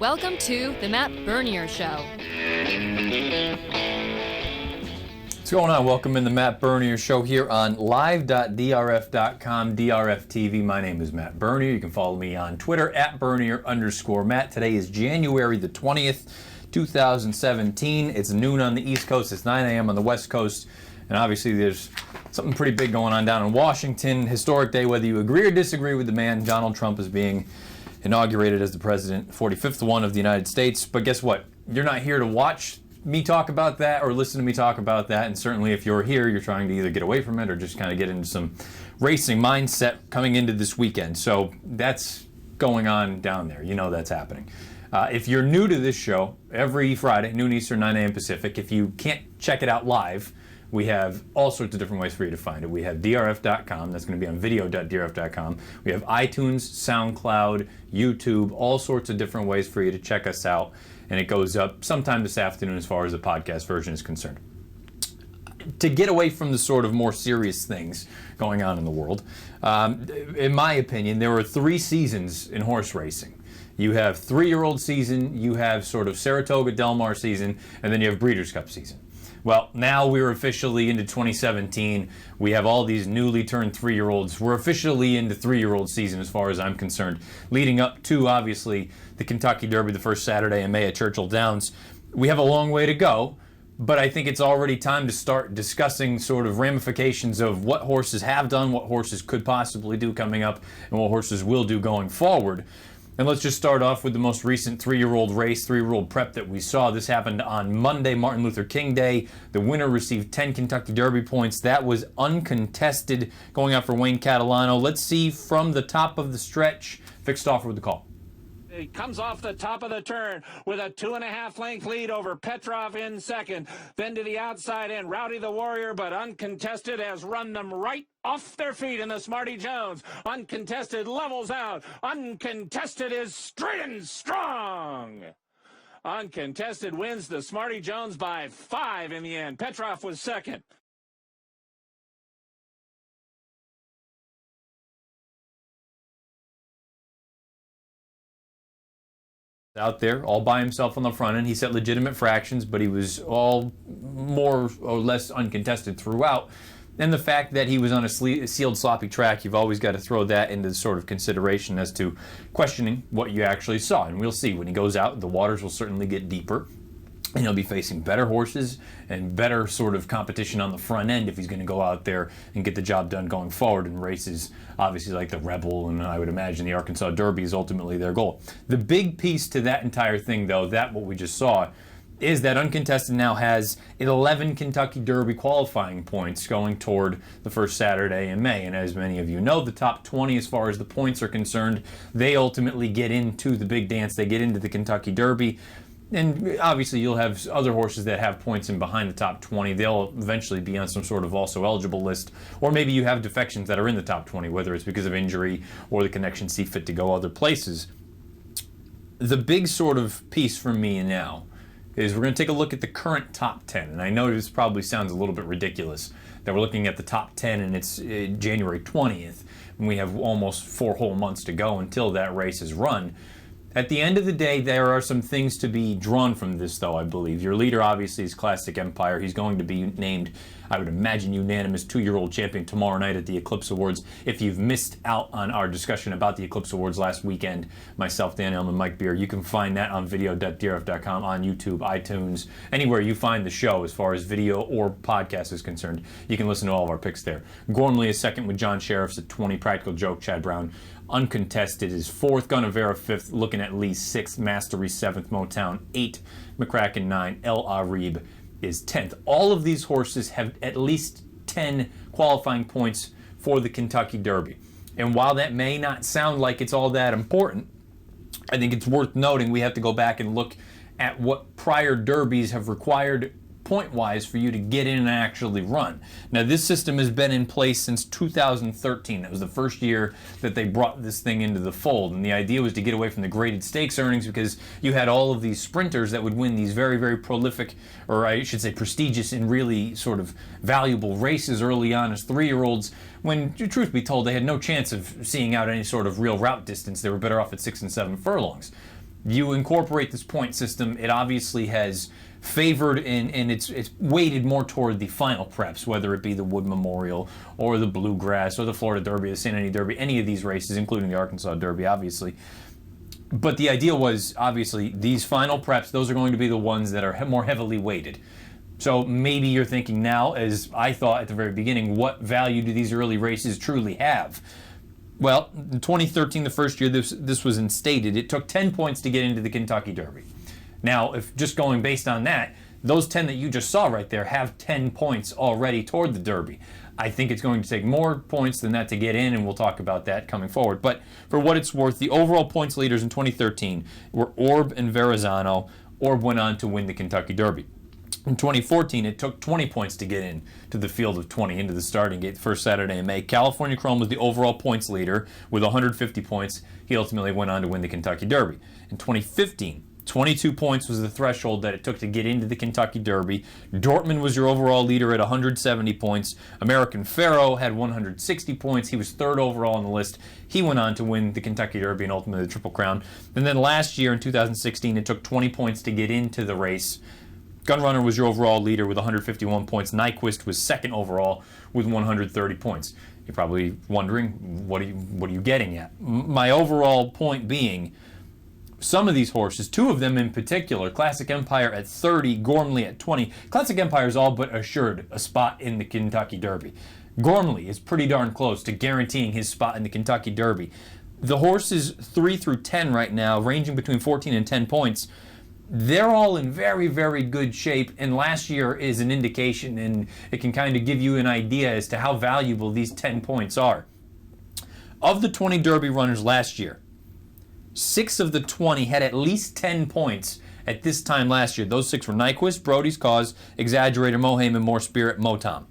Welcome to the Matt Bernier Show. What's going on? Welcome in the Matt Bernier Show here on live.drf.com, DRF TV. My name is Matt Bernier. You can follow me on Twitter at Bernier_Matt. Today is January the 20th, 2017. It's noon on the East Coast. It's 9 a.m. on the West Coast. And obviously there's something pretty big going on down in Washington. Historic day, whether you agree or disagree with the man. Donald Trump is being inaugurated as the president, 45th one of the United States. But guess what? You're not here to watch me talk about that or listen to me talk about that. And certainly if you're here, you're trying to either get away from it or just kind of get into some racing mindset coming into this weekend. So that's going on down there. You know that's happening. If you're new to this show, every Friday, noon Eastern, 9 a.m. Pacific, if you can't check it out live, we have all sorts of different ways for you to find it. We have drf.com. That's going to be on video.drf.com. We have iTunes, SoundCloud, YouTube, all sorts of different ways for you to check us out. And it goes up sometime this afternoon as far as the podcast version is concerned. To get away from the sort of more serious things going on in the world, in my opinion, there are three seasons in horse racing. You have three-year-old season, you have sort of Saratoga Del Mar season, and then you have Breeders' Cup season. Well, now we're officially into 2017. We have all these newly turned three-year-olds. We're officially into three-year-old season as far as I'm concerned, leading up to, obviously, the Kentucky Derby the first Saturday in May at Churchill Downs. We have a long way to go, but I think it's already time to start discussing sort of ramifications of what horses have done, what horses could possibly do coming up, and what horses will do going forward. And let's just start off with the most recent three-year-old race, three-year-old prep that we saw. This happened on Monday, Martin Luther King Day. The winner received 10 Kentucky Derby points. That was uncontested, going out for Wayne Catalano. Let's see from the top of the stretch. Vic Stauffer with the call. He comes off the top of the turn with a 2.5 length lead over Petrov in second. Then to the outside end, Rowdy the Warrior, but uncontested, has run them right off their feet in the Smarty Jones. Uncontested levels out. Uncontested is straight and strong. Uncontested wins the Smarty Jones by 5 in the end. Petrov was second. Out there all by himself on the front end. He set legitimate fractions, but he was all more or less uncontested throughout. And the fact that he was on a sealed sloppy track, you've always got to throw that into sort of consideration as to questioning what you actually saw. And we'll see when he goes out, the waters will certainly get deeper. And he'll be facing better horses and better sort of competition on the front end if he's going to go out there and get the job done going forward in races, obviously like the Rebel and I would imagine the Arkansas Derby is ultimately their goal. The big piece to that entire thing, though, that what we just saw, is that Uncontested now has 11 Kentucky Derby qualifying points going toward the first Saturday in May. And as many of you know, the top 20 as far as the points are concerned, they ultimately get into the big dance. They get into the Kentucky Derby. And obviously you'll have other horses that have points in behind the top 20. They'll eventually be on some sort of also eligible list. Or maybe you have defections that are in the top 20, whether it's because of injury or the connection see fit to go other places. The big sort of piece for me now is we're going to take a look at the current top 10. And I know this probably sounds a little bit ridiculous that we're looking at the top 10 and it's January 20th. And we have almost 4 whole months to go until that race is run. At the end of the day, there are some things to be drawn from this, though, I believe. Your leader, obviously, is Classic Empire. He's going to be named, I would imagine, unanimous 2-year-old champion tomorrow night at the Eclipse Awards. If you've missed out on our discussion about the Eclipse Awards last weekend, myself, Dan Elman, Mike Beer, you can find that on video.drf.com, on YouTube, iTunes, anywhere you find the show as far as video or podcast is concerned. You can listen to all of our picks there. Gormley is second with John Sheriff's at 20, Practical Joke, Chad Brown. Uncontested is 4th, Gunnevera 5th, Looking at Lee 6th, Mastery 7th, Motown 8th, McCracken 9, El Arib is 10th. All of these horses have at least 10 qualifying points for the Kentucky Derby. And while that may not sound like it's all that important, I think it's worth noting we have to go back and look at what prior derbies have required point-wise for you to get in and actually run. Now, this system has been in place since 2013. That was the first year that they brought this thing into the fold, and the idea was to get away from the graded stakes earnings because you had all of these sprinters that would win these very, very prolific, or I should say prestigious and really sort of valuable races early on as 3-year-olds, when, truth be told, they had no chance of seeing out any sort of real route distance. They were better off at 6 and 7 furlongs. You incorporate this point system, it obviously has favored and it's weighted more toward the final preps, whether it be the Wood Memorial or the Bluegrass or the Florida Derby, the St. Annie Derby, any of these races, including the Arkansas Derby, obviously. But the idea was, obviously, these final preps, those are going to be the ones that are more heavily weighted. So maybe you're thinking now, as I thought at the very beginning, what value do these early races truly have? Well, in 2013, the first year this was instated, it took 10 points to get into the Kentucky Derby. Now, if just going based on that, those 10 that you just saw right there have 10 points already toward the Derby. I think it's going to take more points than that to get in, and we'll talk about that coming forward. But for what it's worth, the overall points leaders in 2013 were Orb and Verrazano. Orb went on to win the Kentucky Derby. In 2014, it took 20 points to get in to the field of 20 into the starting gate the first Saturday in May. California Chrome was the overall points leader with 150 points. He ultimately went on to win the Kentucky Derby. In 2015, 22 points was the threshold that it took to get into the Kentucky Derby. Dortmund was your overall leader at 170 points. American Pharoah had 160 points. He was third overall on the list. He went on to win the Kentucky Derby and ultimately the Triple Crown. And then last year in 2016, it took 20 points to get into the race. Gunrunner was your overall leader with 151 points. Nyquist was second overall with 130 points. You're probably wondering, what are you getting at? My overall point being, some of these horses, two of them in particular, Classic Empire at 30, Gormley at 20. Classic Empire is all but assured a spot in the Kentucky Derby. Gormley is pretty darn close to guaranteeing his spot in the Kentucky Derby. The horses 3 through 10 right now, ranging between 14 and 10 points, they're all in very, very good shape, and last year is an indication, and it can kind of give you an idea as to how valuable these 10 points are. Of the 20 Derby runners last year, 6 of the 20 had at least 10 points at this time last year. Those 6 were Nyquist, Brody's Cause, Exaggerator, Mohaymen, More Spirit, Motom.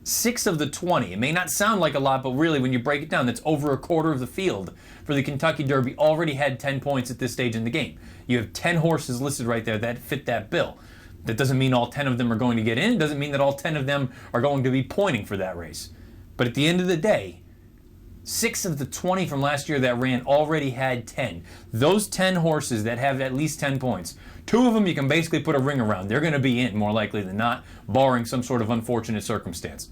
6 of the 20. It may not sound like a lot, but really when you break it down, that's over a quarter of the field for the Kentucky Derby already had 10 points at this stage in the game. You have 10 horses listed right there that fit that bill. That doesn't mean all 10 of them are going to get in. It doesn't mean that all 10 of them are going to be pointing for that race. But at the end of the day, 6 of the 20 from last year that ran already had 10. Those 10 horses that have at least 10 points, 2 of them you can basically put a ring around. They're going to be in more likely than not, barring some sort of unfortunate circumstance.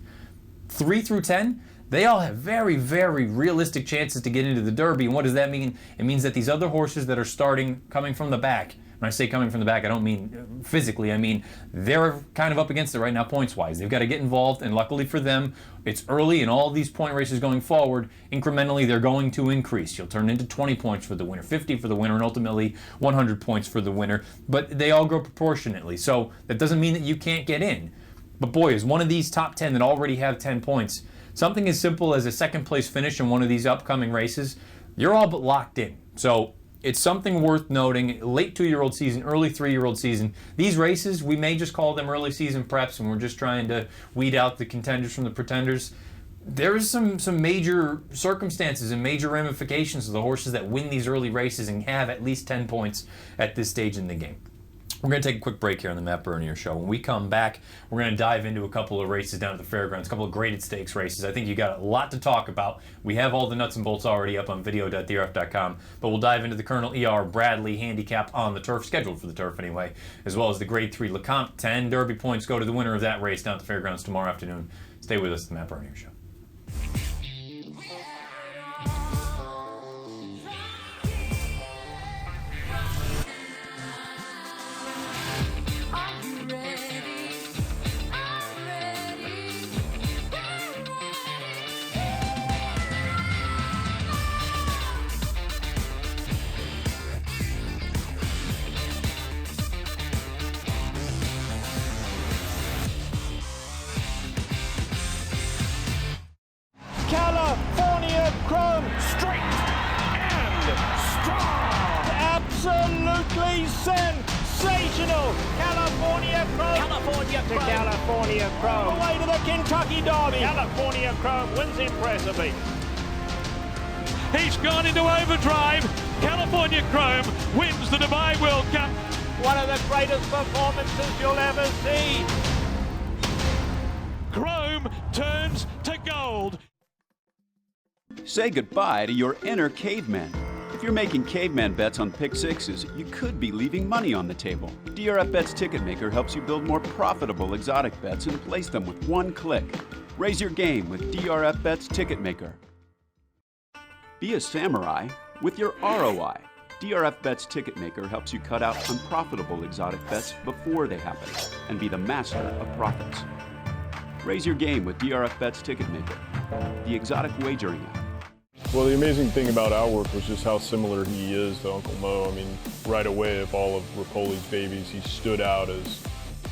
3 through 10, they all have very, very realistic chances to get into the Derby. And what does that mean? It means that these other horses that are starting coming from the back, when I say coming from the back, I don't mean physically. I mean they're kind of up against it right now points-wise. They've got to get involved, and luckily for them, it's early in all these point races going forward. Incrementally, they're going to increase. You'll turn into 20 points for the winner, 50 for the winner, and ultimately 100 points for the winner. But they all grow proportionately. So that doesn't mean that you can't get in. But boy, is one of these top 10 that already have 10 points, something as simple as a second place finish in one of these upcoming races, you're all but locked in. So it's something worth noting. Late 2-year-old season, early 3-year-old season. These races, we may just call them early season preps, and we're just trying to weed out the contenders from the pretenders. There's some major circumstances and major ramifications of the horses that win these early races and have at least 10 points at this stage in the game. We're going to take a quick break here on the Matt Bernier Show. When we come back, we're going to dive into a couple of races down at the fairgrounds, a couple of graded stakes races. I think you got a lot to talk about. We have all the nuts and bolts already up on video.thrf.com, but we'll dive into the Colonel E.R. Bradley handicap on the turf, scheduled for the turf anyway, as well as the Grade 3 Lecomte. 10 Derby points go to the winner of that race down at the fairgrounds tomorrow afternoon. Stay with us at the Matt Bernier Show. California Chrome, straight and strong. Absolutely sensational. California Chrome. Away to the Kentucky Derby. California Chrome wins impressively. He's gone into overdrive. California Chrome wins the Dubai World Cup. One of the greatest performances you'll ever see. Chrome turns to gold. Say goodbye to your inner caveman. If you're making caveman bets on pick sixes, you could be leaving money on the table. DRF Bets Ticket Maker helps you build more profitable exotic bets and place them with one click. Raise your game with DRF Bets Ticket Maker. Be a samurai with your ROI. DRF Bets Ticket Maker helps you cut out unprofitable exotic bets before they happen and be the master of profits. Raise your game with DRF Bets Ticket Maker, the exotic wagering app. Well, the amazing thing about our work was just how similar he is to Uncle Mo. I mean, right away of all of Rapoli's babies, he stood out as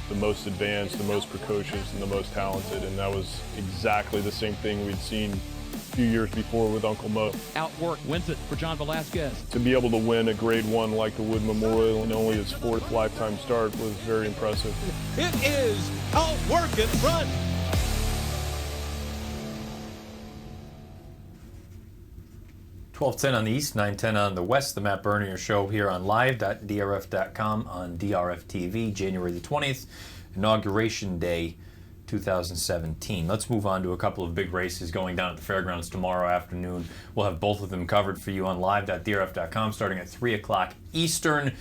the most advanced, the most precocious, and the most talented, and that was exactly the same thing we'd seen a few years before with Uncle Mo. Outwork wins it for John Velasquez. To be able to win a Grade 1 like the Wood Memorial in only his 4th lifetime start was very impressive. It is Outwork in front. $12:10 on the East, $9:10 on the West. The Matt Bernier Show here on live.drf.com on DRF TV, January the 20th, Inauguration Day 2017. Let's move on to a couple of big races going down at the fairgrounds tomorrow afternoon. We'll have both of them covered for you on live.drf.com starting at 3 o'clock Eastern.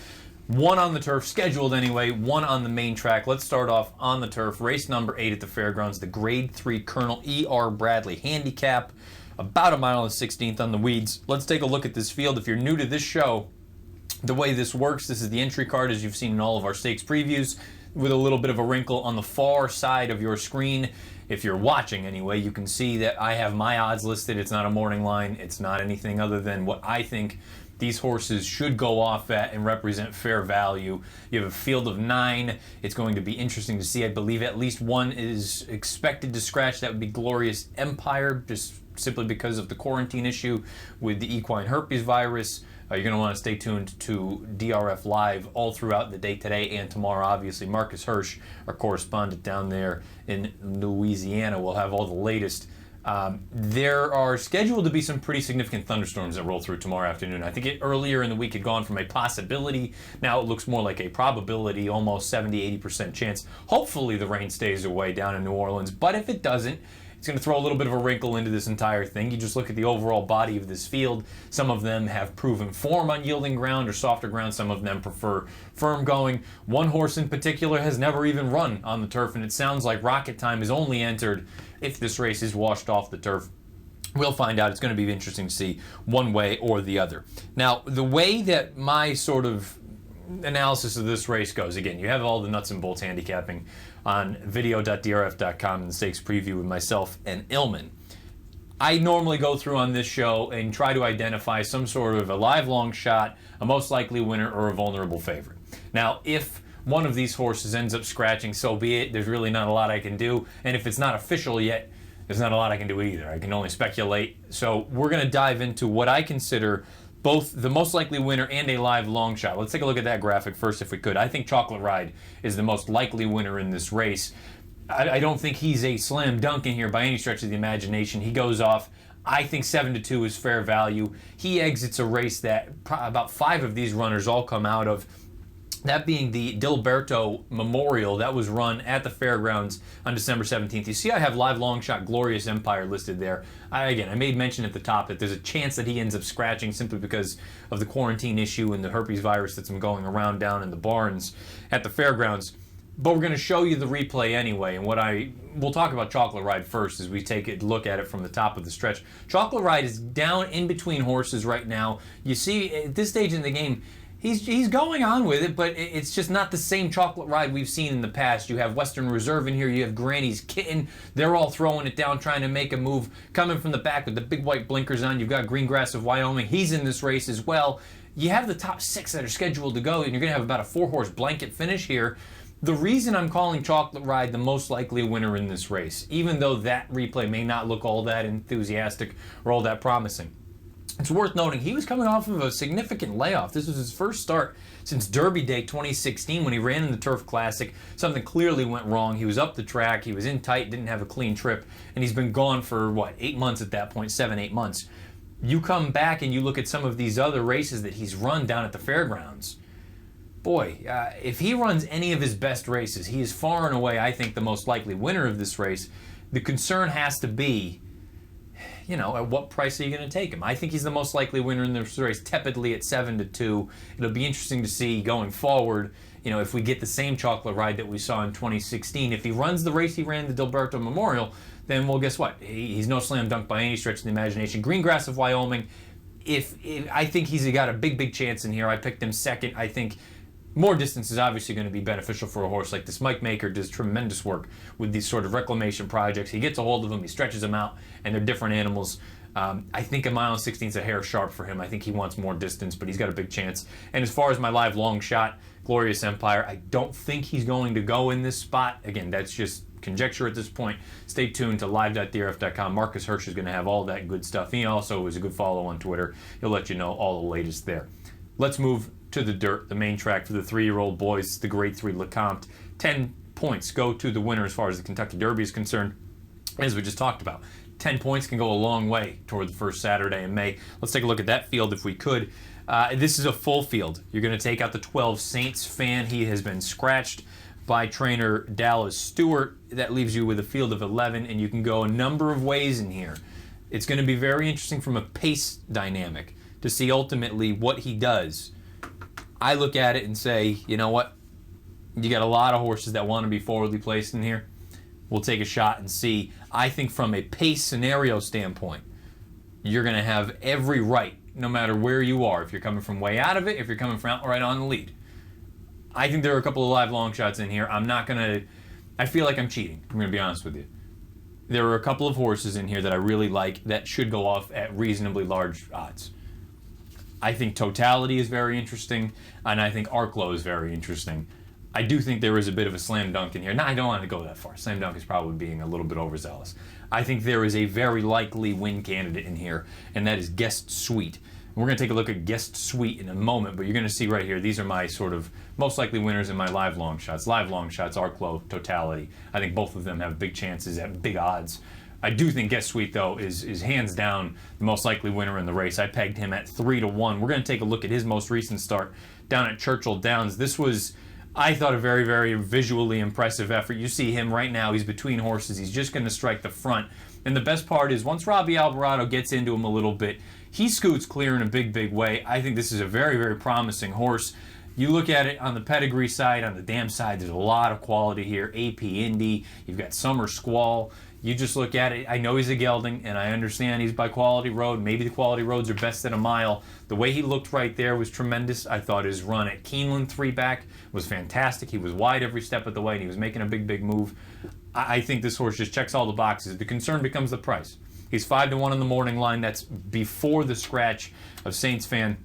One on the turf, scheduled anyway, one on the main track. Let's start off on the turf. Race number 8 at the fairgrounds, the Grade 3 Colonel E.R. Bradley Handicap. About a mile and 16th on the weeds. Let's take a look at this field. If you're new to this show, the way this works, this is the entry card as you've seen in all of our stakes previews with a little bit of a wrinkle on the far side of your screen. If you're watching anyway, you can see that I have my odds listed. It's not a morning line. It's not anything other than what I think these horses should go off at and represent fair value. You have a field of 9. It's going to be interesting to see. I believe at least one is expected to scratch. That would be Glorious Empire, just simply because of the quarantine issue with the equine herpes virus. You're going to want to stay tuned to DRF Live all throughout the day today and tomorrow. Obviously, Marcus Hirsch, our correspondent down there in Louisiana, will have all the latest. There are scheduled to be some pretty significant thunderstorms that roll through tomorrow afternoon. I think earlier in the week had gone from a possibility, now it looks more like a probability, almost 70-80% chance. Hopefully the rain stays away down in New Orleans, but if it doesn't, it's going to throw a little bit of a wrinkle into this entire thing. You just look at the overall body of this field. Some of them have proven form on yielding ground or softer ground. Some of them prefer firm going. One horse in particular has never even run on the turf, and it sounds like Rocket Time is only entered if this race is washed off the turf. We'll find out. It's going to be interesting to see one way or the other. Now, the way that my sort of analysis of this race goes, again, you have all the nuts and bolts handicapping on video.drf.com and the stakes preview with myself and Illman. I normally go through on this show and try to identify some sort of a live long shot, a most likely winner, or a vulnerable favorite. Now, if one of these horses ends up scratching, so be it. There's really not a lot I can do. And if it's not official yet, there's not a lot I can do either. I can only speculate. So we're going to dive into what I consider both the most likely winner and a live long shot. Let's take a look at that graphic first if we could. I think Chocolate Ride is the most likely winner in this race. I don't think he's a slam dunk in here by any stretch of the imagination. He goes off. I think 7-2 is fair value. He exits a race that about 5 of these runners all come out of. That being the Dilberto Memorial that was run at the fairgrounds on December 17th. You see I have live long shot Glorious Empire listed there. I made mention at the top that there's a chance that he ends up scratching simply because of the quarantine issue and the herpes virus that's been going around down in the barns at the fairgrounds. But we're going to show you the replay anyway, and we'll talk about Chocolate Ride first as we take a look at it from the top of the stretch. Chocolate Ride is down in between horses right now. You see, at this stage in the game, he's going on with it, but it's just not the same Chocolate Ride we've seen in the past. You have Western Reserve in here, you have Granny's Kitten. They're all throwing it down, trying to make a move, coming from the back with the big white blinkers on. You've got Greengrass of Wyoming. He's in this race as well. You have the top 6 that are scheduled to go, and you're going to have about a 4-horse blanket finish here. The reason I'm calling Chocolate Ride the most likely winner in this race, even though that replay may not look all that enthusiastic or all that promising, it's worth noting he was coming off of a significant layoff. This was his first start since Derby Day 2016 when he ran in the Turf Classic. Something clearly went wrong. He was up the track, he was in tight, didn't have a clean trip, and he's been gone for, 8 months at that point, 7-8 months. You come back and you look at some of these other races that he's run down at the fairgrounds. Boy, if he runs any of his best races, he is far and away, I think, the most likely winner of this race. The concern has to be, at what price are you going to take him? I think he's the most likely winner in this race, tepidly at 7-2. It'll be interesting to see going forward, if we get the same chocolate ride that we saw in 2016. If he runs the race he ran the Dilberto Memorial, then, well, guess what? He's no slam dunk by any stretch of the imagination. Greengrass of Wyoming, if I think he's got a big chance in here. I picked him second. I think more distance is obviously going to be beneficial for a horse like this. Mike Maker does tremendous work with these sort of reclamation projects. He gets a hold of them, he stretches them out, and they're different animals. I think a mile and 16 is a hair sharp for him. I think he wants more distance, but he's got a big chance. And as far as my live long shot, Glorious Empire, I don't think he's going to go in this spot. Again, that's just conjecture at this point. Stay tuned to live.drf.com. Marcus Hirsch is going to have all that good stuff. He also is a good follow on Twitter. He'll let you know all the latest there. Let's move to the dirt, the main track for the 3-year-old boys, the Grade 3 LeCompte. 10 points go to the winner as far as the Kentucky Derby is concerned, as we just talked about. 10 points can go a long way toward the first Saturday in May. Let's take a look at that field if we could. This is a full field. You're going to take out the 12 Saints fan. He has been scratched by trainer Dallas Stewart. That leaves you with a field of 11, and you can go a number of ways in here. It's going to be very interesting from a pace dynamic to see ultimately what he does. I look at it and say, you know what? You got a lot of horses that want to be forwardly placed in here. We'll take a shot and see. I think from a pace scenario standpoint, you're going to have every right, no matter where you are. If you're coming from way out of it, if you're coming from outright on the lead. I think there are a couple of live long shots in here. I feel like I'm cheating. I'm going to be honest with you. There are a couple of horses in here that I really like that should go off at reasonably large odds. I think Totality is very interesting, and I think Arklow is very interesting. I do think there is a bit of a slam dunk in here. Now, I don't want to go that far. Slam dunk is probably being a little bit overzealous. I think there is a very likely win candidate in here, and that is Guest Sweet. We're going to take a look at Guest Sweet in a moment, but you're going to see right here, these are my sort of most likely winners in my live long shots. Live long shots, Arklow, Totality. I think both of them have big chances at big odds. I do think Guest Sweet, though, is hands down the most likely winner in the race. I pegged him at 3-1. We're going to take a look at his most recent start down at Churchill Downs. This was, I thought, a very, very visually impressive effort. You see him right now. He's between horses. He's just going to strike the front. And the best part is once Robbie Alvarado gets into him a little bit, he scoots clear in a big way. I think this is a very, very promising horse. You look at it on the pedigree side, on the dam side, there's a lot of quality here. AP Indy, you've got Summer Squall. You just look at it, I know he's a gelding, and I understand he's by Quality Road. Maybe the Quality Roads are best at a mile. The way he looked right there was tremendous. I thought his run at Keeneland 3-back was fantastic. He was wide every step of the way, and he was making a big move. I think this horse just checks all the boxes. The concern becomes the price. He's 5-1 on the morning line. That's before the scratch of Saints fan.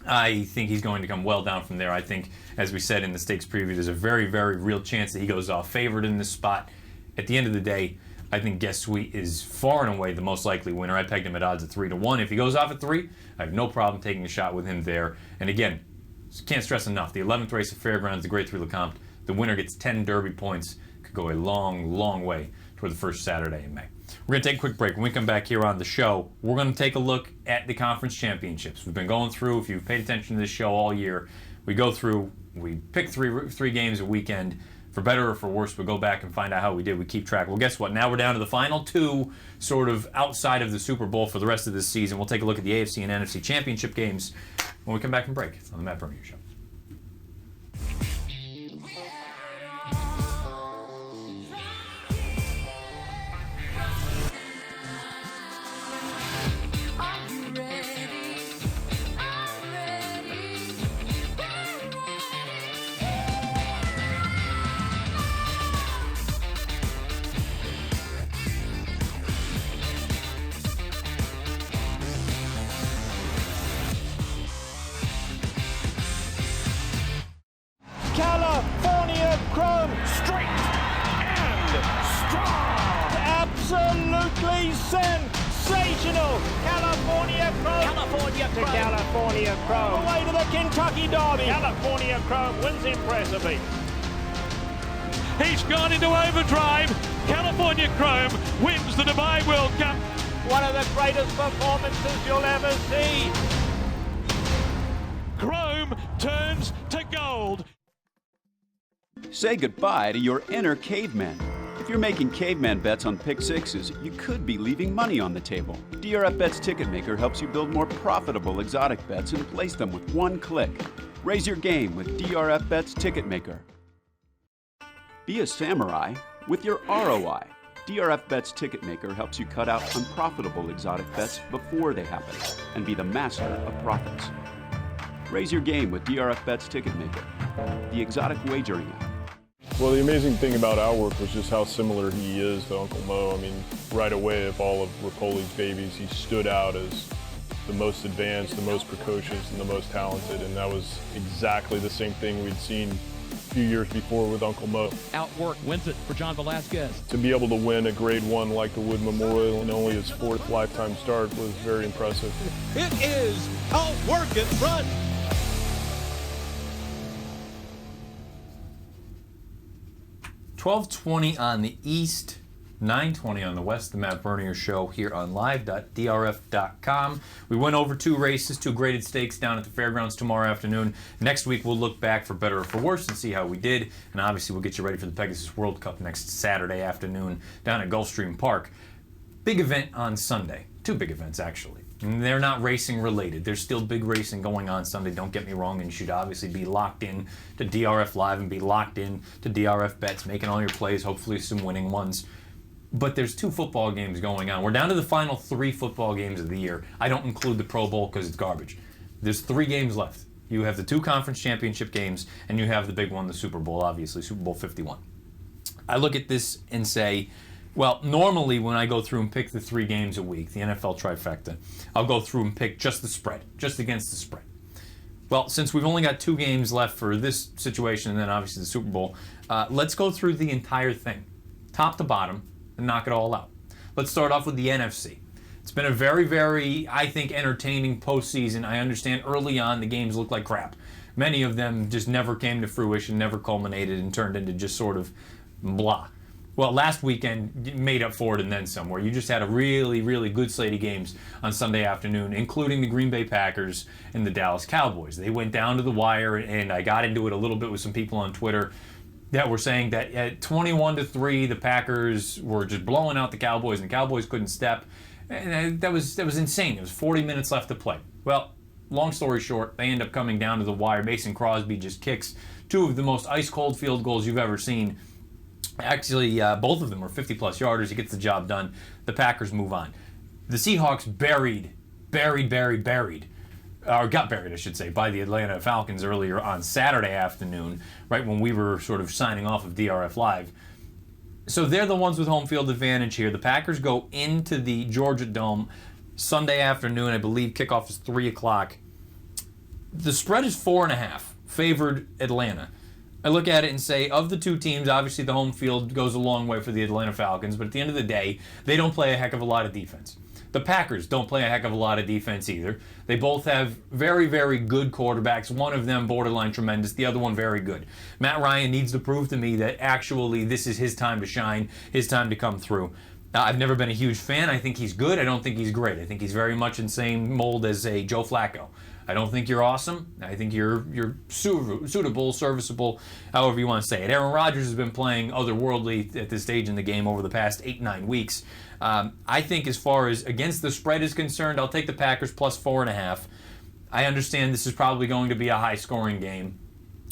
I think he's going to come well down from there. I think, as we said in the stakes preview, there's a very, very real chance that he goes off favored in this spot. At the end of the day, I think Guest Sweet is far and away the most likely winner. I pegged him at odds of 3-1. If he goes off at 3, I have no problem taking a shot with him there. And again, can't stress enough, the 11th race of Fairgrounds, the Grade 3 LeCompte, the winner gets 10 Derby points. Could go a long way toward the first Saturday in May. We're going to take a quick break. When we come back here on the show, we're going to take a look at the conference championships. We've been going through, if you've paid attention to this show all year, we go through, we pick three games a weekend. For better or for worse, we'll go back and find out how we did. We keep track. Well, guess what? Now we're down to the final two, sort of outside of the Super Bowl for the rest of this season. We'll take a look at the AFC and NFC championship games when we come back from break on the Matt Bernier Show. California Chrome, straight and strong. Absolutely sensational. California Chrome. California Chrome. Away to the Kentucky Derby. California Chrome wins impressively. He's gone into overdrive. California Chrome wins the Dubai World Cup. One of the greatest performances you'll ever see. Chrome turns to gold. Say goodbye to your inner caveman. If you're making caveman bets on pick sixes, you could be leaving money on the table. DRF Bets Ticketmaker helps you build more profitable exotic bets and place them with one click. Raise your game with DRF Bets Ticketmaker. Be a samurai with your ROI. DRF Bets Ticketmaker helps you cut out unprofitable exotic bets before they happen and be the master of profits. Raise your game with DRF Bets Ticketmaker, the exotic wagering app. Well, the amazing thing about our work was just how similar he is to Uncle Mo. I mean, right away, of all of Rapoli's babies, he stood out as the most advanced, the most precocious, and the most talented, and that was exactly the same thing we'd seen a few years before with Uncle Mo. Outwork wins it for John Velasquez. To be able to win a Grade 1 like the Wood Memorial in only his 4th lifetime start was very impressive. It is Outwork in front. 12:20 on the East, 9:20 on the West, the Matt Bernier Show here on live.drf.com. We went over 2 races, 2 graded stakes down at the fairgrounds tomorrow afternoon. Next week we'll look back for better or for worse and see how we did. And obviously we'll get you ready for the Pegasus World Cup next Saturday afternoon down at Gulfstream Park. Big event on Sunday. 2 big events actually. And they're not racing related. There's still big racing going on Sunday, don't get me wrong, and you should obviously be locked in to DRF Live and be locked in to DRF Bets, making all your plays, hopefully some winning ones. But there's 2 football games going on. We're down to the final 3 football games of the year. I don't include the Pro Bowl because it's garbage. There's 3 games left. You have the 2 conference championship games, and you have the big one, the Super Bowl, obviously, Super Bowl 51. I look at this and say, well, normally when I go through and pick the 3 games a week, the NFL trifecta, I'll go through and pick just the spread, just against the spread. Well, since we've only got 2 games left for this situation and then obviously the Super Bowl, let's go through the entire thing, top to bottom, and knock it all out. Let's start off with the NFC. It's been a very, very, I think, entertaining postseason. I understand early on the games looked like crap. Many of them just never came to fruition, never culminated, and turned into just sort of blah. Well, last weekend made up for it and then some, where you just had a really, really good slate of games on Sunday afternoon, including the Green Bay Packers and the Dallas Cowboys. They went down to the wire, and I got into it a little bit with some people on Twitter that were saying that at 21-3, the Packers were just blowing out the Cowboys, and the Cowboys couldn't step. And that was insane. There was 40 minutes left to play. Well, long story short, they end up coming down to the wire. Mason Crosby just kicks 2 of the most ice-cold field goals you've ever seen. Actually, both of them were 50-plus yarders. He gets the job done. The Packers move on. The Seahawks got buried, I should say, by the Atlanta Falcons earlier on Saturday afternoon, right when we were sort of signing off of DRF Live. So they're the ones with home field advantage here. The Packers go into the Georgia Dome Sunday afternoon. I believe kickoff is 3 o'clock. The spread is 4.5, favored Atlanta. I look at it and say, of the 2 teams, obviously the home field goes a long way for the Atlanta Falcons, but at the end of the day, they don't play a heck of a lot of defense. The Packers don't play a heck of a lot of defense either. They both have very, very good quarterbacks. One of them borderline tremendous, the other one very good. Matt Ryan needs to prove to me that actually this is his time to shine, his time to come through. I've never been a huge fan. I think he's good. I don't think he's great. I think he's very much in the same mold as a Joe Flacco. I don't think you're awesome. I think you're suitable, serviceable, however you want to say it. Aaron Rodgers has been playing otherworldly at this stage in the game over the past 8-9 weeks. I think as far as against the spread is concerned, I'll take the Packers plus 4.5. I understand this is probably going to be a high-scoring game.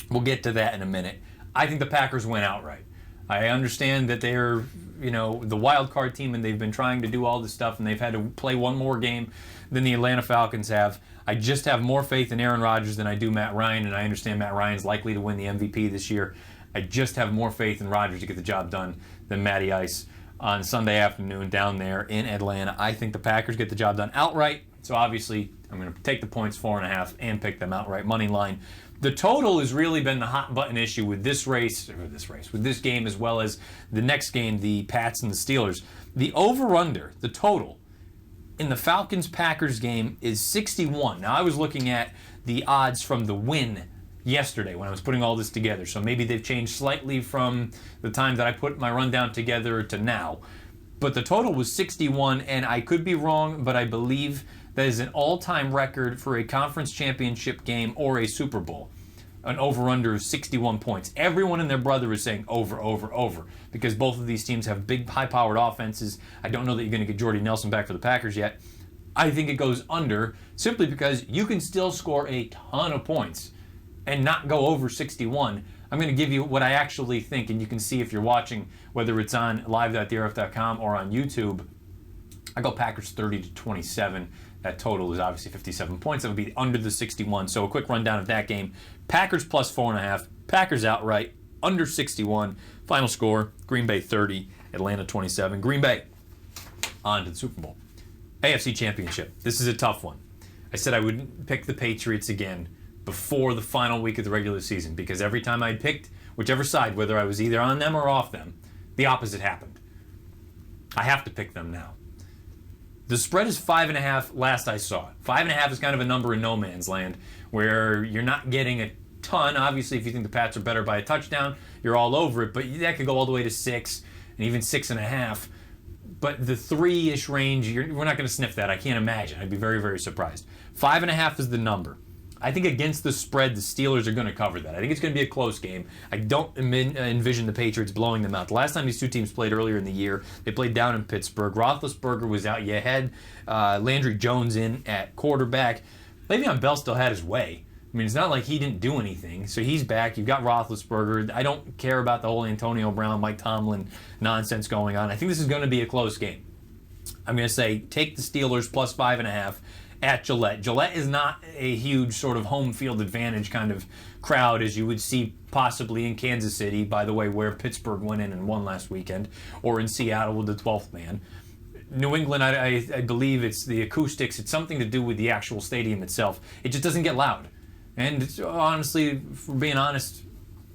We'll get to that in a minute. I think the Packers win outright. I understand that they're, the wild card team and they've been trying to do all this stuff and they've had to play one more game than the Atlanta Falcons have. I just have more faith in Aaron Rodgers than I do Matt Ryan, and I understand Matt Ryan's likely to win the MVP this year. I just have more faith in Rodgers to get the job done than Matty Ice on Sunday afternoon down there in Atlanta. I think the Packers get the job done outright, so obviously I'm going to take the points 4.5 and pick them outright money line. The total has really been the hot button issue with this game, as well as the next game, the Pats and the Steelers. The over-under, the total, in the Falcons-Packers game is 61. Now, I was looking at the odds from the win yesterday when I was putting all this together, so maybe they've changed slightly from the time that I put my rundown together to now. But the total was 61, and I could be wrong, but I believe that is an all-time record for a conference championship game or a Super Bowl. an over-under of 61 points. Everyone and their brother is saying over, because both of these teams have big, high-powered offenses. I don't know that you're going to get Jordy Nelson back for the Packers yet. I think it goes under simply because you can still score a ton of points and not go over 61. I'm going to give you what I actually think, and you can see if you're watching, whether it's on live.drf.com or on YouTube. I go Packers 30-27. That total is obviously 57 points. That would be under the 61. So a quick rundown of that game. Packers plus 4.5. Packers outright, under 61. Final score, Green Bay 30, Atlanta 27. Green Bay on to the Super Bowl. AFC Championship. This is a tough one. I said I would pick the Patriots again before the final week of the regular season, because every time I picked whichever side, whether I was either on them or off them, the opposite happened. I have to pick them now. The spread is 5.5 last I saw it. 5.5 is kind of a number in no man's land where you're not getting a ton. Obviously, if you think the Pats are better by a touchdown, you're all over it, but that could go all the way to 6 and even 6.5. But the 3-ish range, we're not going to sniff that. I can't imagine. I'd be very, very surprised. 5.5 is the number. I think against the spread, the Steelers are going to cover that. I think it's going to be a close game. I don't envision the Patriots blowing them out. The last time these two teams played earlier in the year, they played down in Pittsburgh. Roethlisberger was out. You had Landry Jones in at quarterback. Le'Veon Bell still had his way. I mean, it's not like he didn't do anything. So he's back. You've got Roethlisberger. I don't care about the whole Antonio Brown, Mike Tomlin nonsense going on. I think this is going to be a close game. I'm going to say take the Steelers plus 5.5 at Gillette. Gillette is not a huge sort of home field advantage kind of crowd as you would see possibly in Kansas City, by the way, where Pittsburgh went in and won last weekend, or in Seattle with the 12th man. New England, I believe it's the acoustics. It's something to do with the actual stadium itself. It just doesn't get loud. And it's, honestly, for being honest,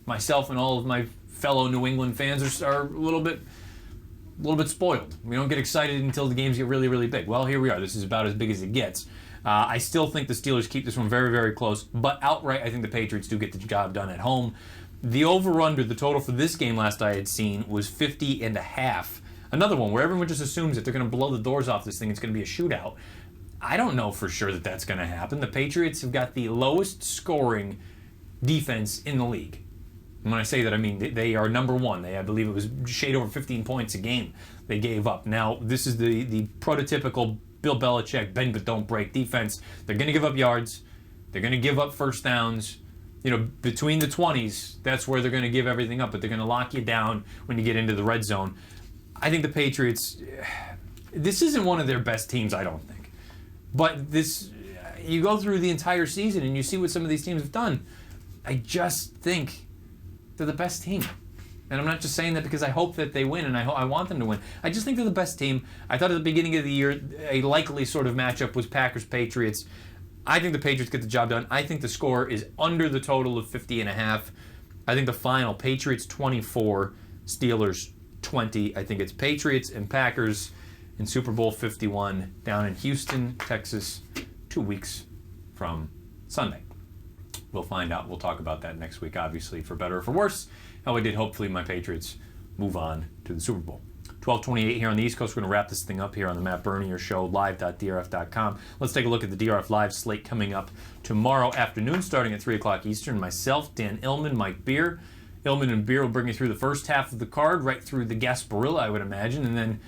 myself and all of my fellow New England fans are a little bit spoiled. We don't get excited until the games get really, really big. Well, here we are. This is about as big as it gets. I still think the Steelers keep this one very, very close, but outright, I think the Patriots do get the job done at home. The over-under, the total for this game last I had seen was 50.5. Another one where everyone just assumes that they're going to blow the doors off this thing. It's going to be a shootout. I don't know for sure that that's going to happen. The Patriots have got the lowest scoring defense in the league. And when I say that, I mean they are number one. I believe it was shade over 15 points a game they gave up. Now, this is the prototypical Bill Belichick bend but don't break defense. They're going to give up yards. They're going to give up first downs. You know, between the 20s, that's where they're going to give everything up, but they're going to lock you down when you get into the red zone. I think the Patriots, this isn't one of their best teams, I don't think. But this, you go through the entire season and you see what some of these teams have done. I just think they're the best team. And I'm not just saying that because I hope that they win and I want them to win. I just think they're the best team. I thought at the beginning of the year, a likely sort of matchup was Packers-Patriots. I think the Patriots get the job done. I think the score is under the total of 50.5. I think the final, Patriots 24, Steelers 20. I think it's Patriots and Packers in Super Bowl 51 down in Houston, Texas, 2 weeks from Sunday. We'll find out. We'll talk about that next week, obviously, for better or for worse. How I did, hopefully, my Patriots move on to the Super Bowl. 12:28 here on the East Coast. We're going to wrap this thing up here on the Matt Bernier Show, live.drf.com. Let's take a look at the DRF Live slate coming up tomorrow afternoon, starting at 3 o'clock Eastern. Myself, Dan Illman, Mike Beer. Illman and Beer will bring you through the first half of the card, right through the Gasparilla, I would imagine, and then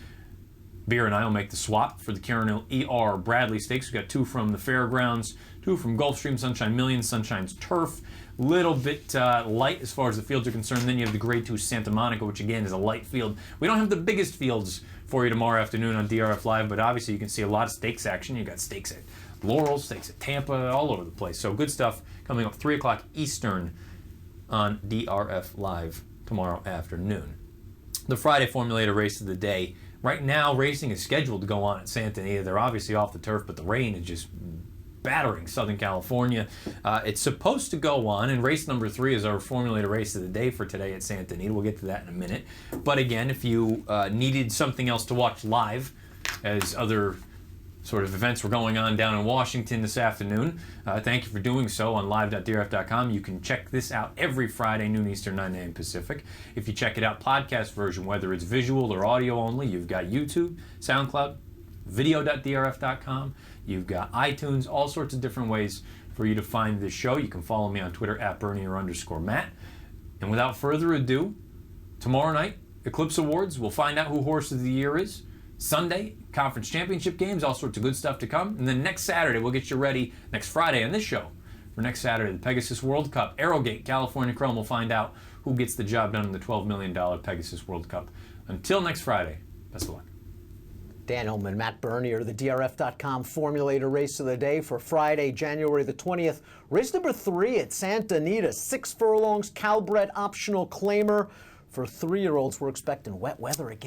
Beer and I will make the swap for the Karen E.R. Bradley Stakes. We've got 2 from the Fairgrounds, 2 from Gulfstream, Sunshine Million, Sunshine's Turf. Little bit light as far as the fields are concerned. Then you have the Grade 2 Santa Monica, which again is a light field. We don't have the biggest fields for you tomorrow afternoon on DRF Live, but obviously you can see a lot of stakes action. You got stakes at Laurel, stakes at Tampa, all over the place. So good stuff coming up 3 o'clock Eastern on DRF Live tomorrow afternoon. The Friday Formulator Race of the Day. Right now, racing is scheduled to go on at Santa Anita. They're obviously off the turf, but the rain is just battering Southern California. It's supposed to go on, and race number 3 is our Formulator Race of the Day for today at Santa Anita. We'll get to that in a minute. But again, if you needed something else to watch live, as other sort of events were going on down in Washington this afternoon, thank you for doing so on live.drf.com. You can check this out every Friday, noon Eastern, 9 a.m. Pacific. If you check it out podcast version, whether it's visual or audio only, you've got YouTube, SoundCloud, video.drf.com. You've got iTunes, all sorts of different ways for you to find this show. You can follow me on Twitter at Bernier_Matt. And without further ado, tomorrow night, Eclipse Awards. We'll find out who Horse of the Year is. Sunday, conference championship games, all sorts of good stuff to come. And then next Saturday, we'll get you ready next Friday on this show for next Saturday, the Pegasus World Cup. Arrowgate, California Chrome. We'll find out who gets the job done in the $12 million Pegasus World Cup. Until next Friday, best of luck. Dan Hillman, Matt Bernier, the DRF.com Formulator Race of the Day for Friday, January the 20th. Race number 3 at Santa Anita, 6 furlongs, Calbred optional claimer. For 3-year-olds, we're expecting wet weather again.